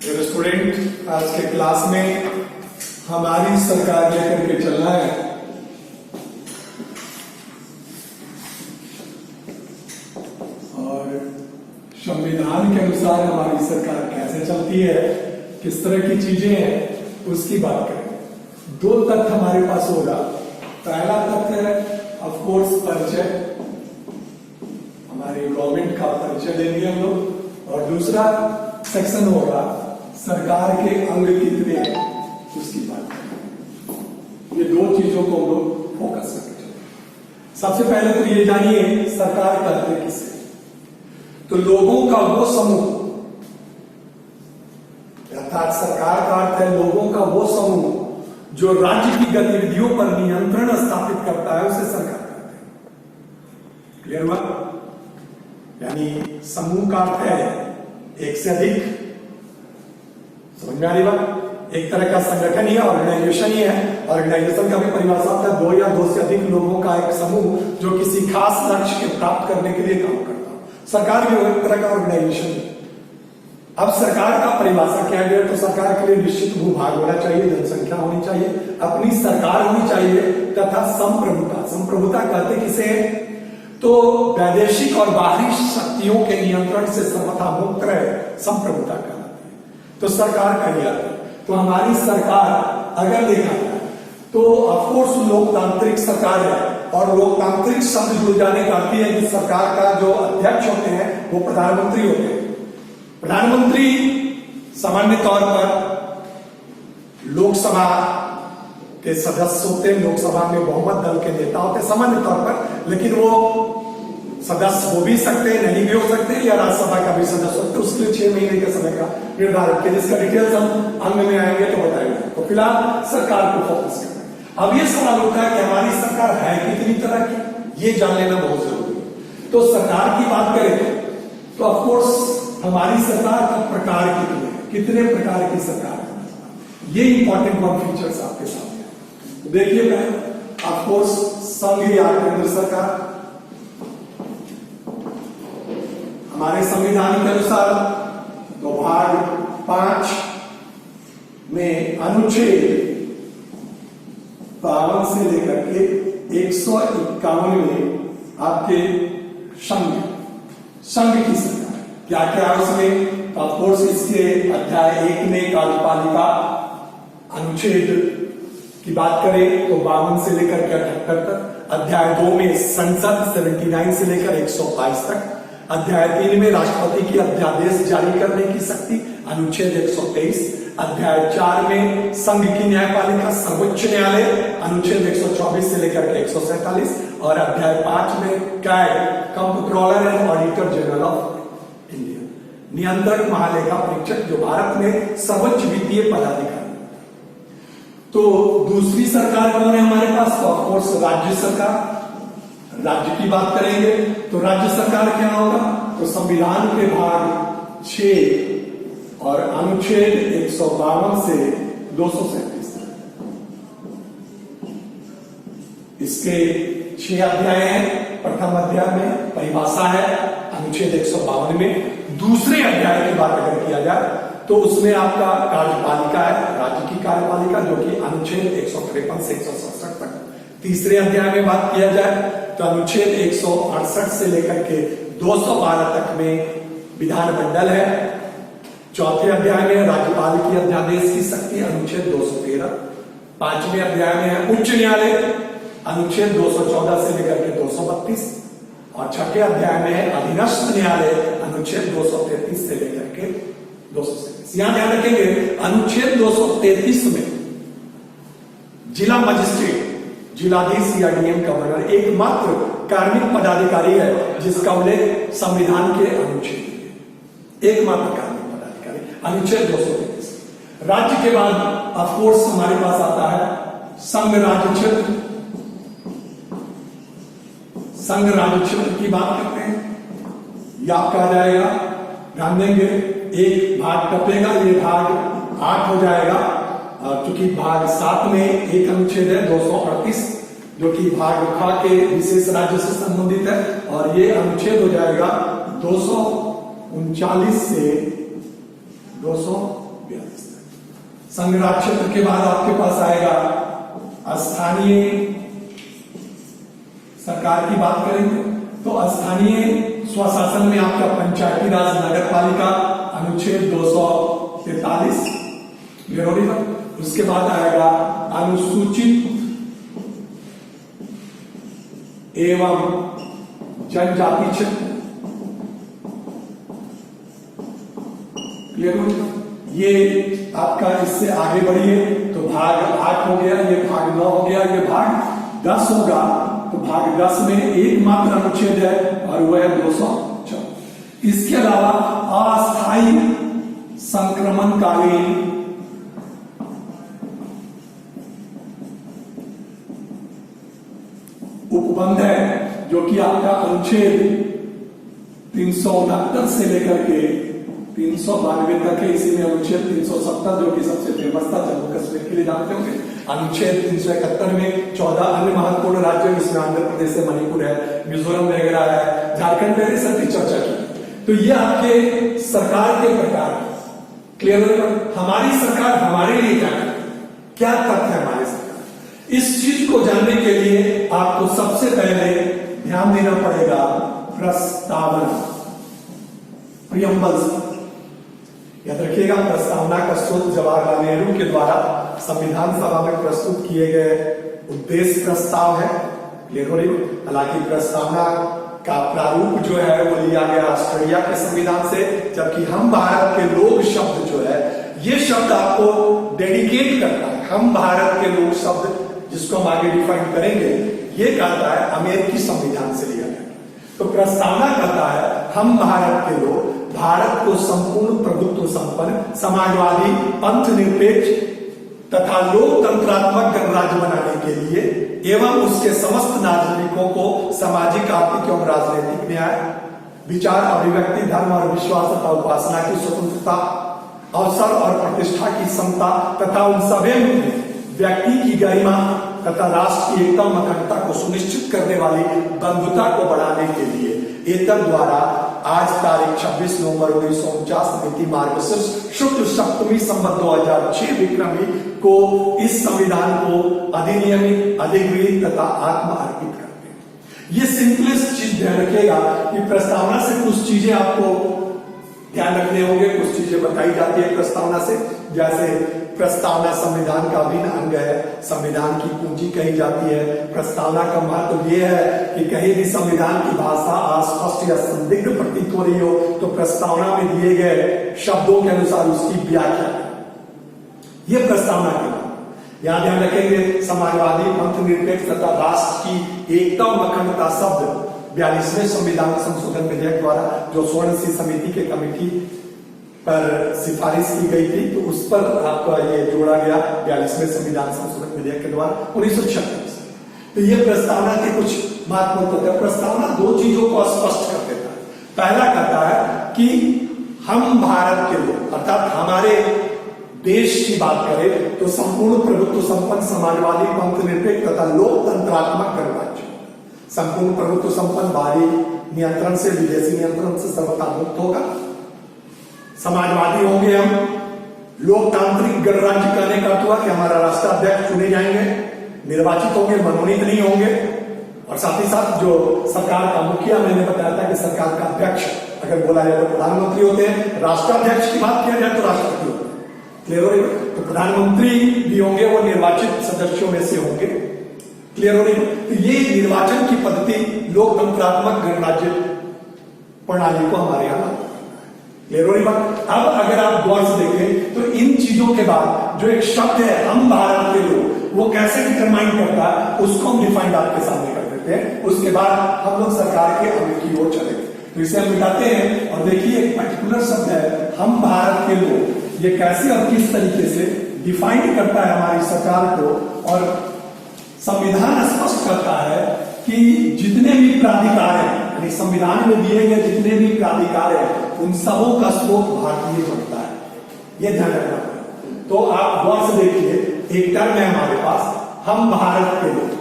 मेरे स्टूडेंट, आज के क्लास में हमारी सरकार लेकर के चलना है और संविधान के अनुसार हमारी सरकार कैसे चलती है, किस तरह की चीजें हैं, उसकी बात करें। दो तथ्य हमारे पास होगा। पहला तथ्य है ऑफ कोर्स परिचय, हमारी गवर्नमेंट का परिचय लेंगे हम लोग, और दूसरा सेक्शन होगा सरकार के अंग कितने हैं उसकी बात करेंगे। ये दो चीजों को हम लोग फोकस करके चलेंगे। सबसे पहले तो ये जानिए सरकार करते किसे, तो लोगों का वो समूह, अर्थात सरकार का अर्थ है लोगों का वो समूह जो राज्य की गतिविधियों पर नियंत्रण स्थापित करता है, उसे सरकार कहते हैं। क्लियर हुआ? यानी समूह का अर्थ है एक से अधिक, समझ में आ रही बात? एक तरह का संगठन ही है, ऑर्गेनाइजेशन ही है। ऑर्गेनाइजेशन का भी परिभाषा होता है दो या दो से अधिक लोगों का एक समूह जो किसी खास लक्ष्य के प्राप्त करने के लिए काम करता है। सरकार भी एक तरह का ऑर्गेनाइजेशन है। अब सरकार का परिभाषा किया गया तो सरकार के लिए निश्चित भूभाग होना चाहिए, जनसंख्या होनी चाहिए, अपनी सरकार होनी चाहिए तथा संप्रभुता। संप्रभुता कहते किसे? तो वैदेशिक और बाहरी शक्तियों के नियंत्रण से सर्वथा मुक्त रहे, संप्रभुता कहलाती है। तो सरकार कही जाती है। तो हमारी सरकार अगर देखा जाए तो ऑफकोर्स लोकतांत्रिक सरकार है, और लोकतांत्रिक शब्द जुड़ जाने का अर्थ है कि सरकार का जो अध्यक्ष होते हैं वो प्रधानमंत्री होते हैं। प्रधानमंत्री सामान्य तौर पर लोकसभा के सदस्य होते हैं, लोकसभा में बहुमत दल के नेता होते हैं सामान्य तौर पर, लेकिन वो सदस्य हो भी सकते हैं, नहीं भी हो सकते, या राज्यसभा का भी सदस्य होते हैं। उसके लिए 6 महीने के समय का निर्धारित किया, जिसका डिटेल्स हम अंग में आएंगे तो बताएंगे। तो फिलहाल सरकार को फोकस करना है। अब ये सवाल उठता है कि हमारी सरकार है कितनी तरह की, ये जान लेना बहुत जरूरी है। तो सरकार की बात करें तो ऑफकोर्स हमारी सरकार का प्रकार कितने प्रकार की सरकार है, ये इंपॉर्टेंट वन फीचर्स आपके सामने है। तो देखिए पहले ऑफकोर्स संघ या केंद्र सरकार। हमारे संविधान के अनुसार तो भाग 5 में अनुच्छेद 52 से लेकर के 151 में आपके संघ की सरकार क्या क्या है उसमें? तो ऑफकोर्स इसके अध्याय 1 में कार्यपालिका अनुच्छेद की बात करें तो 52 से लेकर के 78 तक, अध्याय 2 में संसद 79 से लेकर 122 तक, अध्याय 3 में राष्ट्रपति की अध्यादेश जारी करने की शक्ति अनुच्छेद 123, अध्याय 4 में संघ की न्यायपालिका सर्वोच्च न्यायालय अनुच्छेद 124 से लेकर के 147, और अध्याय 5 में CAG controller and auditor general of India, नियंत्रक महालेखा परीक्षक, जो भारत में सर्वोच्च वित्तीय पदाधिकारी। तो दूसरी सरकार कौन है हमारे पास? तो ऑफकोर्स राज्य सरकार। राज्य की बात करेंगे तो राज्य सरकार क्या होगा? तो संविधान के भाग 6 और अनुच्छेद 152 से 237 इसके 6 अध्याय हैं। प्रथम अध्याय में परिभाषा है अनुच्छेद 152 में। दूसरे अध्याय की बात अगर किया जाए तो उसमें आपका कार्यपालिका है, राज्य की कार्यपालिका, जो कि अनुच्छेद 153 से 167 तक। तीसरे अध्याय में बात किया जाए तो अनुच्छेद 168 से लेकर के 212 तक में विधानमंडल है। चौथे अध्याय में राज्यपाल की अध्यादेश की शक्ति अनुच्छेद 213। पांचवें अध्याय में है उच्च न्यायालय अनुच्छेद 214 से लेकर के 232, और छठे अध्याय में है अधीनस्थ न्यायालय अनुच्छेद 233 से लेकर के 237। यहां ध्यान रखेंगे अनुच्छेद 233 में जिला मजिस्ट्रेट, जिलाधीश या डीएम गवर्नर एकमात्र कार्मिक पदाधिकारी है जिसका उल्लेख संविधान के अनुच्छेद में, एकमात्र कार्मिक पदाधिकारी अनुच्छेद 233। राज्य के बाद ऑफकोर्स हमारे पास आता है संघ राज्य क्षेत्र। संघ राज्य क्षेत्र की बात करते हैं, यह आपका आ जाएगा, ध्यान देंगे एक भाग टपेगा, ये भाग 8 हो जाएगा, क्योंकि भाग 7 में एक अनुच्छेद है 238 जो कि भाग ख के विशेष राज्य से संबंधित है, और ये अनुच्छेद हो जाएगा 239 से 200 42 तक। संघ राज क्षेत्र के बाद आपके पास आएगा स्थानीय सरकार की बात करेंगे तो स्थानीय स्वशासन में आपका पंचायती राज नगर पालिका अनुच्छेद 243 क्लियर। उसके बाद आएगा अनुसूचित एवं जनजाति क्षेत्र क्लियर। ये आपका इससे आगे बढ़िए तो भाग 8 हो गया, ये भाग 9 हो गया, ये भाग 10 होगा। तो भाग 10 में एकमात्र अनुच्छेद है और वह है 204। इसके अलावा अस्थायी संक्रमणकालीन उपबंध है जो कि आपका अनुच्छेद 369 से लेकर के 392 तक है। इसी में अनुच्छेद 370 जो कि सबसे फेमस था, जम्मू कश्मीर के लिए जानते होंगे। अनुच्छेद 371 में 14 अन्य महत्वपूर्ण राज्य, इसमें आंध्र प्रदेश से मणिपुर है, मिजोरम वगैरह है, झारखंड पहले सबकी चर्चा की। तो ये आपके सरकार के प्रकार क्लियर। हमारी सरकार हमारे लिए क्या तथ्य है हमारी सरकार, इस चीज को जानने के लिए आपको सबसे पहले ध्यान देना पड़ेगा प्रस्तावना, प्रियम्बल। याद रखिएगा, प्रस्तावना का स्रोत जवाहरलाल नेहरू के द्वारा संविधान सभा में प्रस्तुत किए गए उद्देश्य प्रस्ताव है, क्लियर हो रही। हालांकि प्रस्तावना का प्रारूप जो है वो लिया गया ऑस्ट्रेलिया के संविधान से, जबकि हम भारत के लोग शब्द जो है ये शब्द आपको डेडिकेट करता है। हम भारत के लोग शब्द जिसको हम आगे डिफाइन करेंगे, ये कहता है अमेरिकी संविधान से लिया गया। तो प्रस्तावना कहता है हम भारत के लोग भारत को संपूर्ण प्रभुत्व संपन्न, समाजवादी, पंथ निरपेक्ष तथा लोकतंत्रात्मक गणराज्य बनाने के लिए एवं उसके समस्त नागरिकों को सामाजिक, आर्थिक एवं राजनीतिक न्याय, विचार, अभिव्यक्ति, धर्म और विश्वास तथा उपासना की स्वतंत्रता, अवसर और प्रतिष्ठा की समता तथा उन सभी व्यक्ति की गरिमा तथा राष्ट्र की एकता और अखंडता को सुनिश्चित करने वाली बंधुता को बढ़ाने के लिए एतद द्वारा आज तारीख 26 नवंबर 1949 तिथि मार्गशीर्ष शुक्ल सप्तमी संवत 2006 विक्रमी को इस संविधान को अधिनियमित, अधिगृहित तथा आत्म अर्पित करते हैं। ये सिंपलेस्ट चीज ध्यान रखिएगा कि प्रस्तावना से कुछ चीजें आपको ध्यान रखने होंगे, कुछ चीजें बताई जाती है प्रस्तावना से। जैसे प्रस्तावना संविधान का अभिन्न अंग है, संविधान की कुंजी कही जाती है। प्रस्तावना का महत्व यह है कि कहीं भी संविधान की भाषा अस्पष्ट या संदिग्ध प्रतीत हो रही हो तो प्रस्तावना में दिए गए शब्दों के अनुसार उसकी व्याख्या करें। यह प्रस्तावना के बाद यहां ध्यान रखेंगे समाजवादी, पंथ निरपेक्ष तथा राष्ट्र की एकता और अखंडता शब्द 42वें संविधान संशोधन विधेयक द्वारा जो स्वर्ण समिति के कमेटी पर सिफारिश की गई थी, तो उस पर आपका ये जोड़ा गया 42वें संविधान संशोधन विधेयक के द्वारा 1936। तो ये प्रस्तावना के कुछ महत्वपूर्ण तथ्य। प्रस्तावना दो चीजों को स्पष्ट कर देता है। पहला कहता है कि हम भारत के लोग अर्थात हमारे देश की बात करें तो संपूर्ण प्रभुत्व संपन्न, समाजवादी, पंथ निरपेक्ष तथा लोकतंत्रात्मक गणराज्य। संपूर्ण प्रभुत्व संपन्न, बाहरी नियंत्रण से, विदेशी नियंत्रण से सर्वथा मुक्त होगा। समाजवादी होंगे हम, लोकतांत्रिक गणराज्य कहने का अर्थ हुआ कि हमारा राष्ट्राध्यक्ष चुने जाएंगे, निर्वाचित होंगे, मनोनीत नहीं होंगे। और साथ ही साथ जो सरकार का मुखिया, मैंने बताया था कि सरकार का अध्यक्ष अगर बोला जाए तो प्रधानमंत्री होते हैं, राष्ट्राध्यक्ष की बात किया जाए तो राष्ट्रपति होते हैं। क्लियर हो रही? तो प्रधानमंत्री भी होंगे, वो निर्वाचित सदस्यों में से होंगे। क्लियर हो रही? तो ये निर्वाचन की पद्धति लोकतंत्रात्मक गणराज्य प्रणाली को हमारे यहां क्लियर हो रही बात। अब अगर आप गौर से देखें तो इन चीजों के बाद जो एक शब्द है हम भारत के लोग, वो कैसे डिटरमाइन करता है उसको हम डिफाइंड आपके सामने कर देते हैं। उसके बाद हम लोग सरकार के आगे की ओर चलेंगे। तो इसे हम मिटाते हैं और देखिए एक पर्टिकुलर शब्द है हम भारत के लोग, ये कैसे और किस तरीके से डिफाइन करता है हमारी सरकार को। और संविधान स्पष्ट करता है कि जितने भी प्राधिकार हैं, यानी संविधान में दिए गए जितने भी प्राधिकार हैं, उन सबों का स्रोत भारतीय बनता है। यह ध्यान रखना पड़ेगा। तो आप गौर से देखिए, एक टर्म है हमारे पास हम भारत के लोग।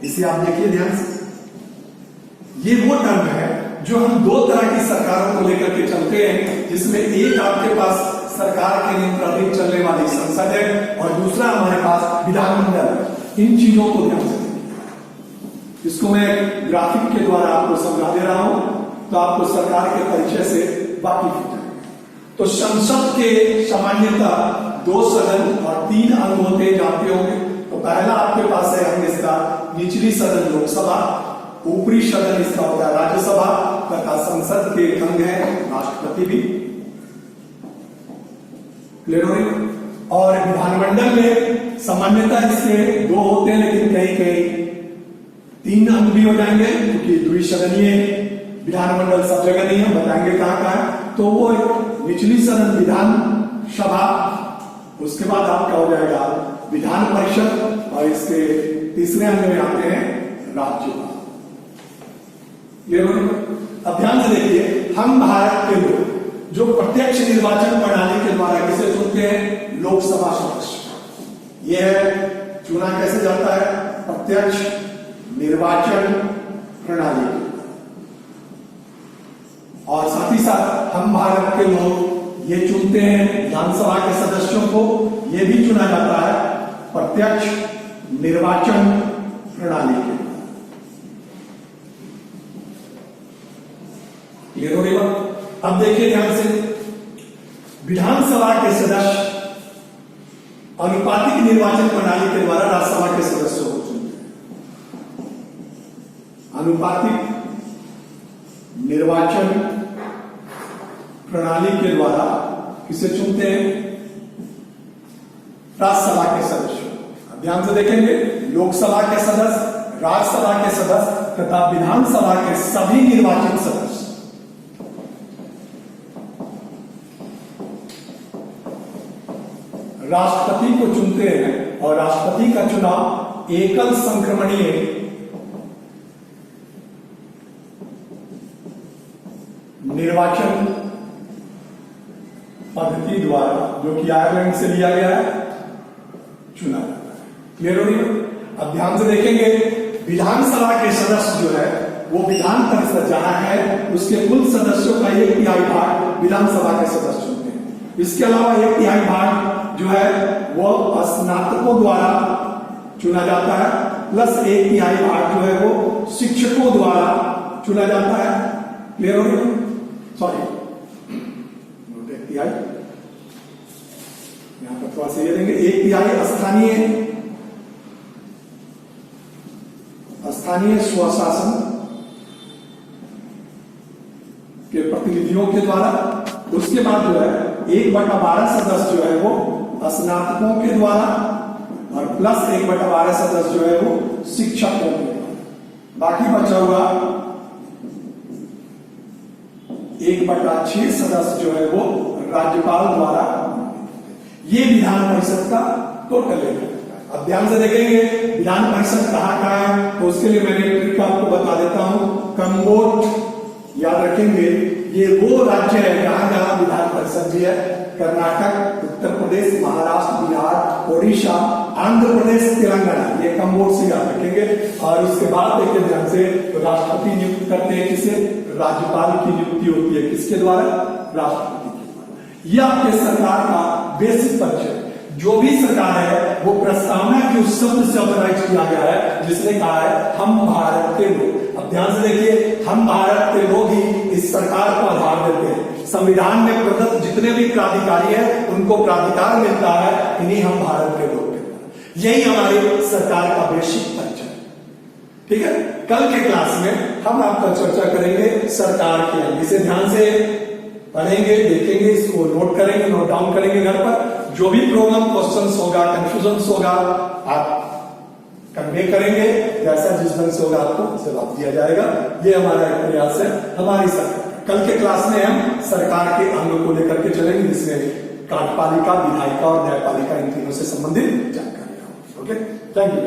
इसे आप देखिए ध्यान से, ये वो टर्म है जो हम दो तरह की सरकारों को लेकर के चलते हैं, जिसमें एक आपके पास सरकार के नियंत्रण चलने वाली संसद है और दूसरा हमारे पास विधानमंडल है। इन चीजों को ध्यान से देखिए। इसको मैं ग्राफिक के द्वारा आपको समझा दे रहा हूं, तो आपको सरकार के परिचय से वाकिफ हो जाएगा। तो संसद के सामान्यतः 2 सदन और 3 अंग होते जानते होंगे। तो पहला आपके पास है अंग इसका निचली सदन लोकसभा, ऊपरी सदन इसका होता है राज्यसभा तथा संसद के अंग है राष्ट्रपति भी। क्लियर हो रही? और विधानमंडल में सामान्यतः इसके 2 होते हैं, लेकिन कहीं कहीं 3 अंग भी हो जाएंगे, क्योंकि द्विसदनीय विधानमंडल सब जगह नहीं है, बताएंगे कहां कहां है। तो वो निचली सदन विधानसभा, उसके बाद आपका हो जाएगा विधान परिषद और इसके तीसरे अंग में आते हैं राज्यपाल। अब ध्यान से देखिए, हम भारत के लोग जो प्रत्यक्ष निर्वाचन प्रणाली के द्वारा किसे चुनते हैं? लोकसभा सदस्य। यह चुना कैसे जाता है? प्रत्यक्ष निर्वाचन प्रणाली। और साथ ही साथ हम भारत के लोग ये चुनते हैं विधानसभा के सदस्यों को, यह भी चुना जाता है प्रत्यक्ष निर्वाचन प्रणाली के। क्लियर हो गई बात? अब देखिए ध्यान से, विधानसभा के सदस्य अनुपातिक निर्वाचन प्रणाली के द्वारा राज्यसभा के सदस्यों को चुनते हैं। अनुपातिक निर्वाचन प्रणाली के द्वारा किसे चुनते हैं? राज्यसभा के सदस्यों। अब ध्यान से देखेंगे, लोकसभा के सदस्य, राज्यसभा के सदस्य तथा विधानसभा के सभी निर्वाचित सदस्य राष्ट्रपति को चुनते हैं। और राष्ट्रपति का चुनाव एकल संक्रमणीय निर्वाचन पद्धति द्वारा, जो कि आयरलैंड से लिया गया है, चुना जाता है। क्लियर हो रही है? अब ध्यान से देखेंगे, विधानसभा के सदस्य जो है वो विधान परिषद जहां है उसके कुल सदस्यों का 1/3 भाग विधानसभा के सदस्य चुनते हैं। इसके अलावा 1/3 भाग जो है वो स्नातकों द्वारा चुना जाता है, प्लस 1/3 भाग जो है वो शिक्षकों द्वारा चुना जाता है। क्लियर हो रही? सॉरी, 1/3 यहां पर थोड़ा सा ये देंगे, 1/3 स्थानीय स्वशासन के प्रतिनिधियों के द्वारा। उसके बाद जो है 1/12 सदस्य जो है वो स्नातकों के द्वारा और प्लस 1/12 सदस्य जो है वो शिक्षकों के द्वारा। बाकी बचा हुआ 1/6 सदस्य जो है वो राज्यपाल द्वारा। ये विधान परिषद का टोटल है। अब ध्यान से देखेंगे विधान परिषद कहाँ है, तो उसके लिए मैंने ट्रिक आपको बता देता हूं। कम्बोज याद रखेंगे, ये वो राज्य है जहां जहां विधान परिषद भी है। कर्नाटक, उत्तर प्रदेश, महाराष्ट्र, बिहार, ओडिशा, आंध्र प्रदेश, तेलंगाना, ये कम्बोज से याद रखेंगे। और उसके बाद देखिए ध्यान से, तो राष्ट्रपति नियुक्त करते हैं किसे? राज्यपाल की नियुक्ति होती है किसके द्वारा? राष्ट्रपति के द्वारा। यह आपके सरकार का बेसिक परिचय। जो भी सरकार है वो प्रस्तावना के उस शब्द से ऑर्गेनाइज किया गया है जिसने कहा है हम भारत के लोग। अब ध्यान से देखिए, हम भारत के लोग ही इस सरकार को आधार देते हैं। संविधान में प्रदत्त जितने भी प्राधिकारी है उनको प्राधिकार मिलता है इन्हीं हम भारत के लोग के। यही हमारी सरकार का बेसिक परिचय। ठीक है, कल के क्लास में हम आपका चर्चा करेंगे सरकार के अंग। इसे ध्यान से पढ़ेंगे, देखेंगे, इसको नोट करेंगे, नोट डाउन करेंगे घर पर। जो भी प्रॉब्लम, क्वेश्चंस होगा, कंफ्यूजन होगा, आप कन्वे करेंगे, जैसा जिस ढंग से होगा आपको जवाब दिया जाएगा। ये हमारा एक प्रयास है हमारी सरकार। कल के क्लास में हम सरकार के अंग को लेकर के चलेंगे, जिसमें कार्यपालिका, विधायिका और न्यायपालिका, इन तीनों से संबंधित जानकारी। Okay, thank you.